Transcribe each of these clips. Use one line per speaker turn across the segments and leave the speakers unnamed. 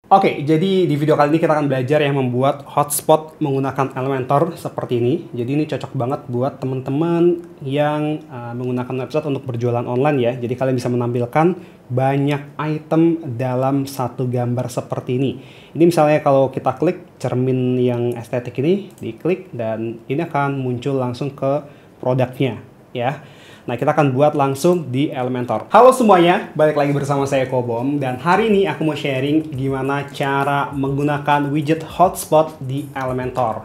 Oke, jadi di video kali ini kita akan belajar yang membuat hotspot menggunakan Elementor seperti ini. Jadi ini cocok banget buat teman-teman yang menggunakan website untuk berjualan online ya. Jadi kalian bisa menampilkan banyak item dalam satu gambar seperti ini. Ini misalnya kalau kita klik cermin yang estetik ini, diklik dan ini akan muncul langsung ke produknya ya. Nah, kita akan buat langsung di Elementor. Halo semuanya, balik lagi bersama saya Kobom. Dan hari ini aku mau sharing gimana cara menggunakan widget hotspot di Elementor.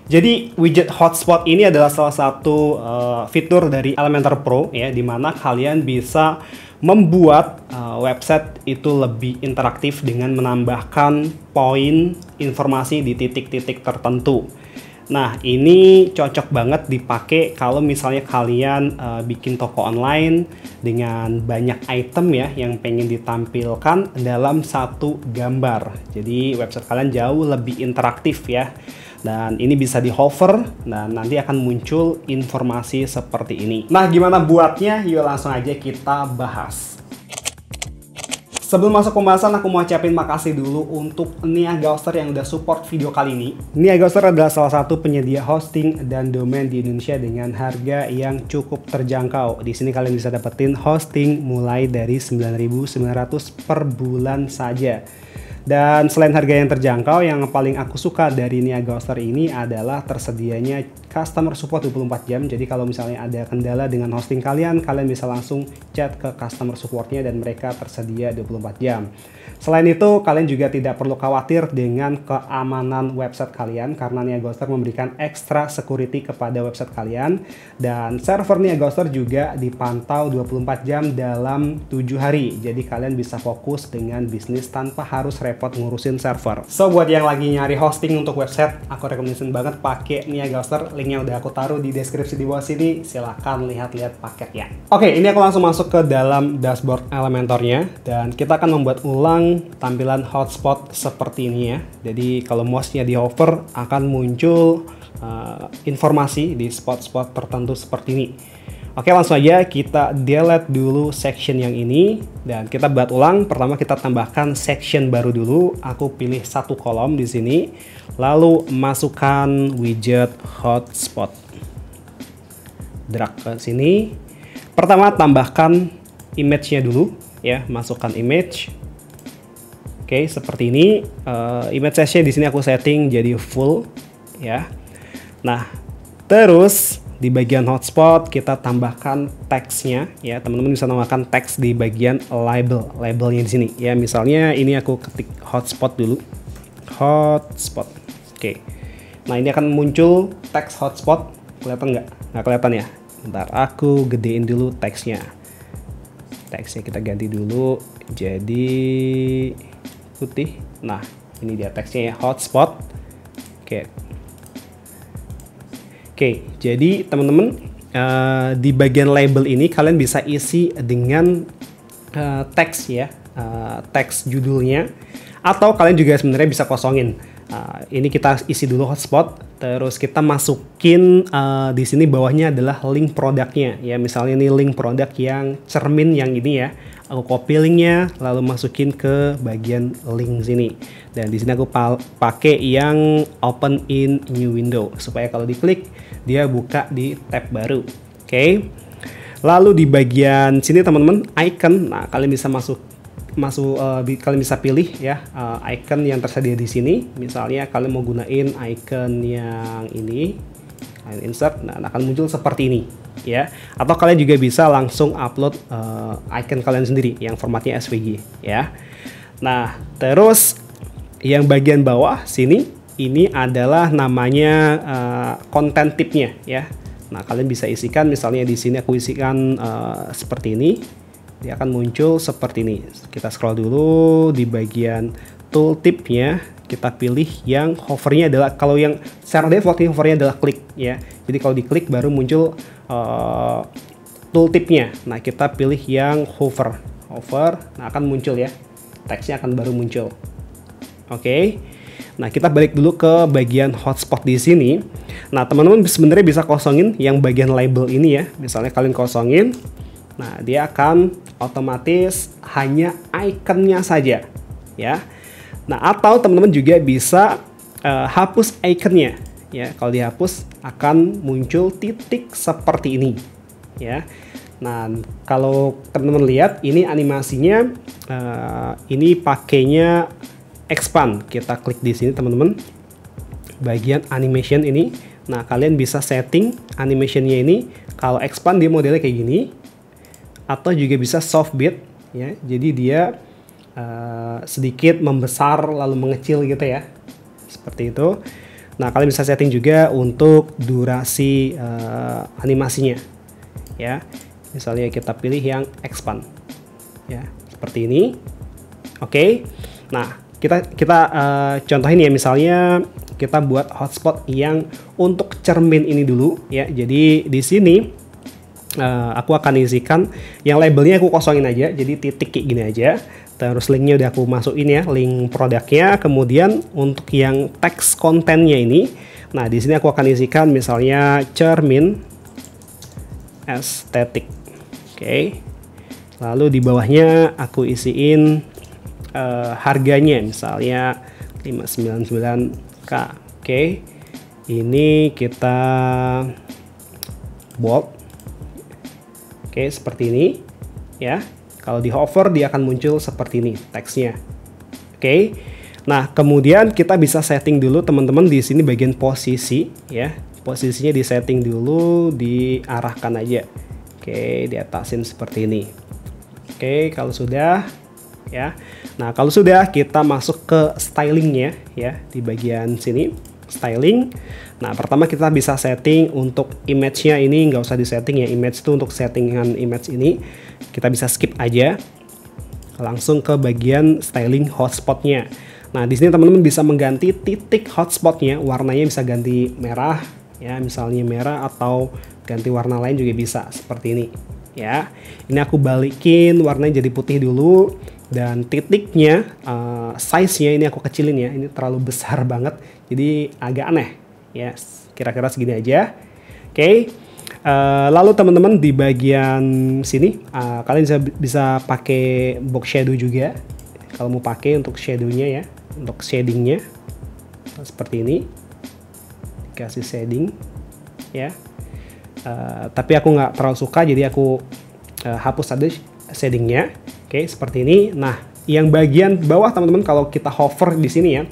Jadi, widget hotspot ini adalah salah satu fitur dari Elementor Pro ya, di mana kalian bisa membuat website itu lebih interaktif dengan menambahkan poin informasi di titik-titik tertentu. Nah, ini cocok banget dipakai kalau misalnya kalian bikin toko online dengan banyak item ya yang pengen ditampilkan dalam satu gambar. Jadi website kalian jauh lebih interaktif ya. Dan ini bisa di hover dan nanti akan muncul informasi seperti ini. Nah, gimana buatnya? Yuk langsung aja kita bahas. Sebelum masuk pembahasan, aku mau ucapin makasih dulu untuk Nia Gauster yang udah support video kali ini. Nia Gauster adalah salah satu penyedia hosting dan domain di Indonesia dengan harga yang cukup terjangkau. Di sini kalian bisa dapetin hosting mulai dari 9.900 per bulan saja. Dan selain harga yang terjangkau, yang paling aku suka dari Nia Gauster ini adalah tersedianya customer support 24 jam. Jadi kalau misalnya ada kendala dengan hosting kalian bisa langsung chat ke customer supportnya dan mereka tersedia 24 jam. Selain itu, kalian juga tidak perlu khawatir dengan keamanan website kalian karena Nia Gauster memberikan extra security kepada website kalian. Dan server Nia Gauster juga dipantau 24 jam dalam 7 hari. Jadi kalian bisa fokus dengan bisnis tanpa harus repot ngurusin server. So, buat yang lagi nyari hosting untuk website, aku rekomendasiin banget pakai Nia Gauster. Linknya udah aku taruh di deskripsi di bawah sini. Silahkan lihat-lihat paketnya. Oke, ini aku langsung masuk ke dalam dashboard Elementornya. Dan kita akan membuat ulang tampilan hotspot seperti ini ya. Jadi kalau mouse-nya di hover akan muncul informasi di spot-spot tertentu seperti ini. Oke, langsung aja kita delete dulu section yang ini dan kita buat ulang. Pertama kita tambahkan section baru dulu. Aku pilih satu kolom di sini. Lalu masukkan widget hotspot. Drag ke sini. Pertama tambahkan image-nya dulu ya, masukkan image. Oke, seperti ini. Image size-nya di sini aku setting jadi full ya. Nah, terus di bagian hotspot kita tambahkan teksnya ya. Teman-teman bisa tambahkan teks di bagian labelnya di sini ya. Misalnya ini aku ketik hotspot dulu. Hotspot. Oke. Nah, ini akan muncul teks hotspot. Kelihatan nggak? Nggak kelihatan ya. Bentar, aku gedein dulu teksnya. Teksnya kita ganti dulu jadi putih. Nah, ini dia teksnya ya, hotspot. Oke, jadi teman-teman di bagian label ini kalian bisa isi dengan teks ya, teks judulnya, atau kalian juga sebenarnya bisa kosongin. Ini kita isi dulu hotspot, terus kita masukin di sini bawahnya adalah link produknya ya. Misalnya ini link produk yang cermin yang ini ya. Aku copy linknya, lalu masukin ke bagian link sini. Dan di sini aku pakai yang open in new window supaya kalau diklik dia buka di tab baru. Oke. Lalu di bagian sini teman-teman icon. Nah, kalian bisa kalian bisa pilih ya icon yang tersedia di sini. Misalnya kalian mau gunain icon yang ini, kalian insert, nah akan muncul seperti ini ya. Atau kalian juga bisa langsung upload icon kalian sendiri yang formatnya SVG ya. Nah, terus yang bagian bawah sini ini adalah namanya konten tipnya ya. Nah, kalian bisa isikan, misalnya di sini aku isikan seperti ini. Dia akan muncul seperti ini. Kita scroll dulu di bagian tooltipnya, kita pilih yang hovernya adalah, kalau yang secara default ini hovernya adalah klik ya. Jadi kalau diklik baru muncul tooltipnya. Nah, kita pilih yang hover, nah akan muncul ya. Teksnya akan baru muncul. Oke. Nah, kita balik dulu ke bagian hotspot di sini. Nah, teman-teman sebenarnya bisa kosongin yang bagian label ini ya. Misalnya kalian kosongin. Nah, dia akan otomatis hanya ikonnya saja ya. Nah, atau teman-teman juga bisa hapus iconnya. Ya, kalau dihapus akan muncul titik seperti ini. Ya. Nah, kalau teman-teman lihat ini animasinya ini pakainya expand. Kita klik di sini teman-teman. Bagian animation ini. Nah, kalian bisa setting animationnya ini. Kalau expand dia modelnya kayak gini. Atau juga bisa soft beat. Ya, jadi dia sedikit membesar lalu mengecil gitu ya, seperti itu. Nah, kalian bisa setting juga untuk durasi animasinya ya, misalnya kita pilih yang expand ya, seperti ini. Oke. Nah, kita contohin ya, misalnya kita buat hotspot yang untuk cermin ini dulu ya. Jadi di sini aku akan isikan yang labelnya aku kosongin aja, jadi titik kayak gini aja. Terus linknya udah aku masukin ya, link produknya. Kemudian untuk yang teks kontennya ini, nah di sini aku akan isikan misalnya cermin estetik. Oke. Lalu di bawahnya aku isiin harganya misalnya 599k. Oke. Ini kita bold. Oke, seperti ini ya. Kalau di hover dia akan muncul seperti ini teksnya. Oke. Nah, kemudian kita bisa setting dulu teman-teman di sini bagian posisi ya. Posisinya di setting dulu, diarahkan aja. Oke, diatasin seperti ini. Oke, kalau sudah ya. Nah, kalau sudah kita masuk ke stylingnya ya, di bagian sini styling. Nah, pertama kita bisa setting untuk image-nya ini, nggak usah disetting ya, image itu untuk settingan image ini. Kita bisa skip aja, langsung ke bagian styling hotspotnya. Nah, di sini teman-teman bisa mengganti titik hotspotnya, warnanya bisa ganti merah, ya, misalnya merah, atau ganti warna lain juga bisa, seperti ini. Ya, ini aku balikin warnanya jadi putih dulu, dan titiknya, size-nya ini aku kecilin ya, ini terlalu besar banget, jadi agak aneh. Ya, kira-kira segini aja. Oke. Lalu teman-teman di bagian sini kalian bisa pakai box shadow juga kalau mau pakai untuk shadownya ya, untuk shadingnya seperti ini, kasih shading ya. Tapi aku nggak terlalu suka, jadi aku hapus aja shadingnya. Oke, seperti ini. Nah, yang bagian bawah teman-teman, kalau kita hover di sini ya,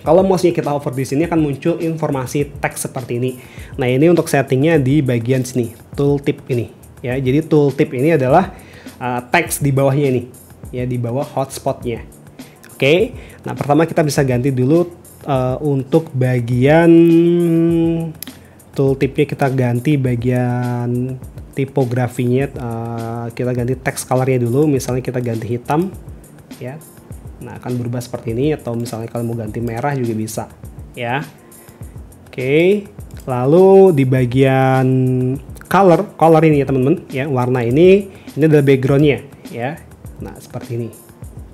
kalau mouse-nya kita hover di sini akan muncul informasi teks seperti ini. Nah, ini untuk settingnya di bagian sini, tooltip ini. Ya, jadi tooltip ini adalah teks di bawahnya ini, ya, di bawah hotspotnya. Oke, nah pertama kita bisa ganti dulu untuk bagian tooltipnya, kita ganti bagian tipografinya, kita ganti text colornya dulu, misalnya kita ganti hitam, ya. Nah, akan berubah seperti ini, atau misalnya kalian mau ganti merah juga bisa ya. Oke, lalu di bagian color ini ya teman-teman ya, warna ini adalah backgroundnya ya. Nah, seperti ini.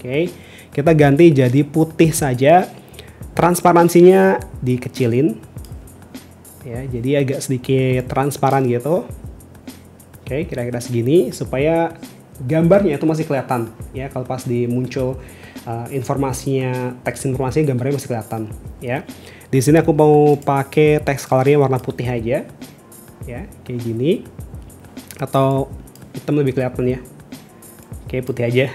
Oke, kita ganti jadi putih saja, transparansinya dikecilin ya, jadi agak sedikit transparan gitu. Oke, kira-kira segini supaya gambarnya itu masih kelihatan ya, kalau pas muncul informasinya, teks informasinya, gambarnya masih kelihatan ya. Di sini aku mau pakai teks colornya warna putih aja ya, kayak gini, atau hitam lebih kelihatan ya. Oke, putih aja.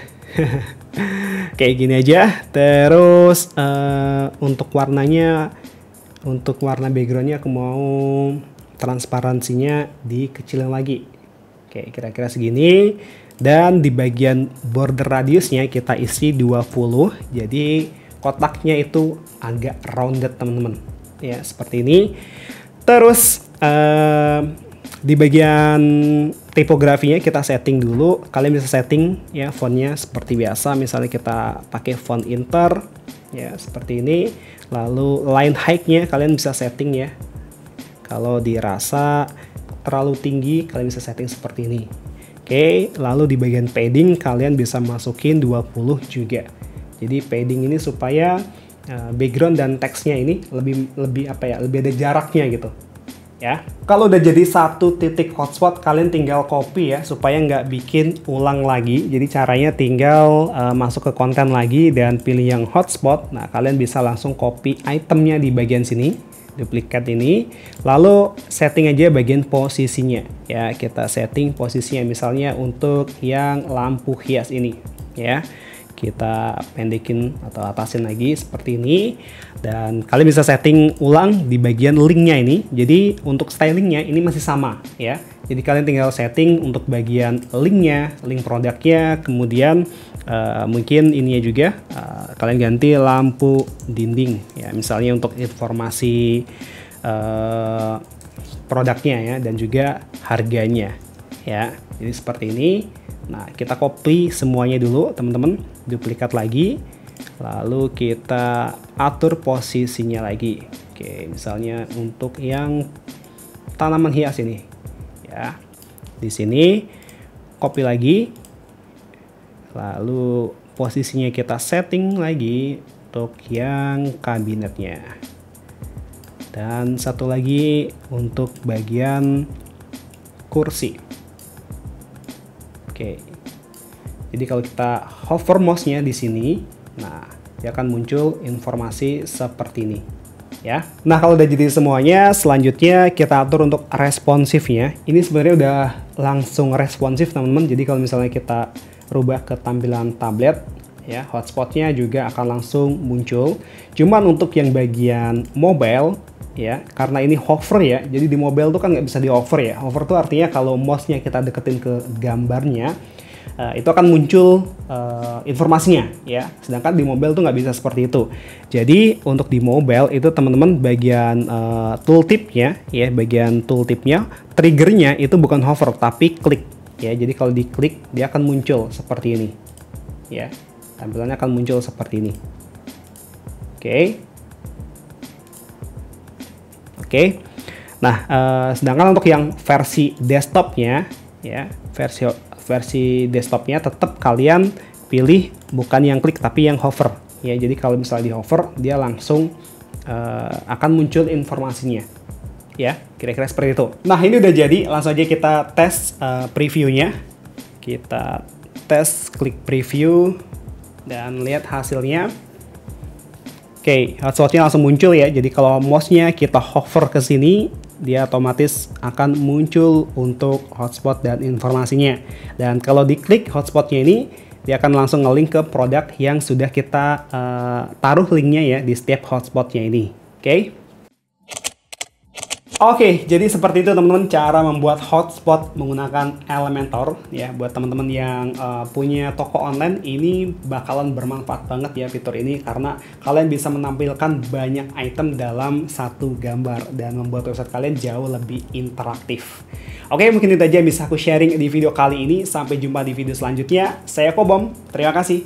Kayak gini aja. Terus untuk warnanya, untuk warna backgroundnya aku mau transparansinya dikecilin lagi. Oke, kira-kira segini. Dan di bagian border radiusnya kita isi 20, jadi kotaknya itu agak rounded teman-teman ya, seperti ini. Terus di bagian tipografinya kita setting dulu, kalian bisa setting ya fontnya seperti biasa, misalnya kita pakai font Inter ya, seperti ini. Lalu line height-nya kalian bisa setting ya, kalau dirasa terlalu tinggi kalian bisa setting seperti ini. Oke, lalu di bagian padding kalian bisa masukin 20 juga. Jadi padding ini supaya background dan teksnya ini lebih apa ya, lebih ada jaraknya gitu. ya. Kalau udah jadi satu titik hotspot, kalian tinggal copy ya, supaya nggak bikin ulang lagi. Jadi caranya tinggal masuk ke konten lagi dan pilih yang hotspot. Nah, kalian bisa langsung copy itemnya di bagian sini, duplikat ini, lalu setting aja bagian posisinya. Ya, kita setting posisinya misalnya untuk yang lampu hias ini, ya. Kita pendekin atau atasin lagi seperti ini, dan kalian bisa setting ulang di bagian linknya ini. Jadi untuk stylingnya ini masih sama ya, jadi kalian tinggal setting untuk bagian linknya, link produknya, kemudian mungkin ininya juga kalian ganti lampu dinding ya, misalnya untuk informasi produknya ya, dan juga harganya ya. Jadi seperti ini. Nah, kita copy semuanya dulu teman-teman, duplikat lagi, lalu kita atur posisinya lagi. Oke, misalnya untuk yang tanaman hias ini ya, di sini copy lagi, lalu posisinya kita setting lagi untuk yang kabinetnya, dan satu lagi untuk bagian kursi. Oke, jadi kalau kita hover mouse-nya di sini, nah dia akan muncul informasi seperti ini, ya. Nah, kalau udah jadi semuanya, selanjutnya kita atur untuk responsifnya. Ini sebenarnya udah langsung responsif teman-teman. Jadi kalau misalnya kita rubah ke tampilan tablet, ya, hotspotnya juga akan langsung muncul. Cuman untuk yang bagian mobile, ya, karena ini hover ya, jadi di mobile tuh kan nggak bisa di hover ya. Hover tuh artinya kalau mouse-nya kita deketin ke gambarnya, itu akan muncul informasinya ya. Sedangkan di mobile tuh nggak bisa seperti itu. Jadi untuk di mobile itu teman-teman bagian tooltipnya ya, bagian tooltipnya triggernya itu bukan hover tapi klik ya. Jadi kalau diklik dia akan muncul seperti ini ya, tampilannya akan muncul seperti ini. Oke. Nah, sedangkan untuk yang versi desktopnya ya, versi desktopnya tetap kalian pilih bukan yang klik tapi yang hover ya. Jadi kalau misalnya di hover dia langsung akan muncul informasinya ya, kira-kira seperti itu. Nah, ini udah jadi, langsung aja kita tes previewnya. Kita tes, klik preview dan lihat hasilnya. Oke, hotspotnya langsung muncul ya. Jadi kalau mouse-nya kita hover ke sini, dia otomatis akan muncul untuk hotspot dan informasinya. Dan kalau diklik hotspotnya ini, dia akan langsung nge-link ke produk yang sudah kita taruh linknya ya di setiap hotspotnya ini. Oke, jadi seperti itu teman-teman cara membuat hotspot menggunakan Elementor ya. Buat teman-teman yang punya toko online, ini bakalan bermanfaat banget ya fitur ini, karena kalian bisa menampilkan banyak item dalam satu gambar dan membuat website kalian jauh lebih interaktif. Oke, mungkin itu aja yang bisa aku sharing di video kali ini. Sampai jumpa di video selanjutnya. Saya Kobom, terima kasih.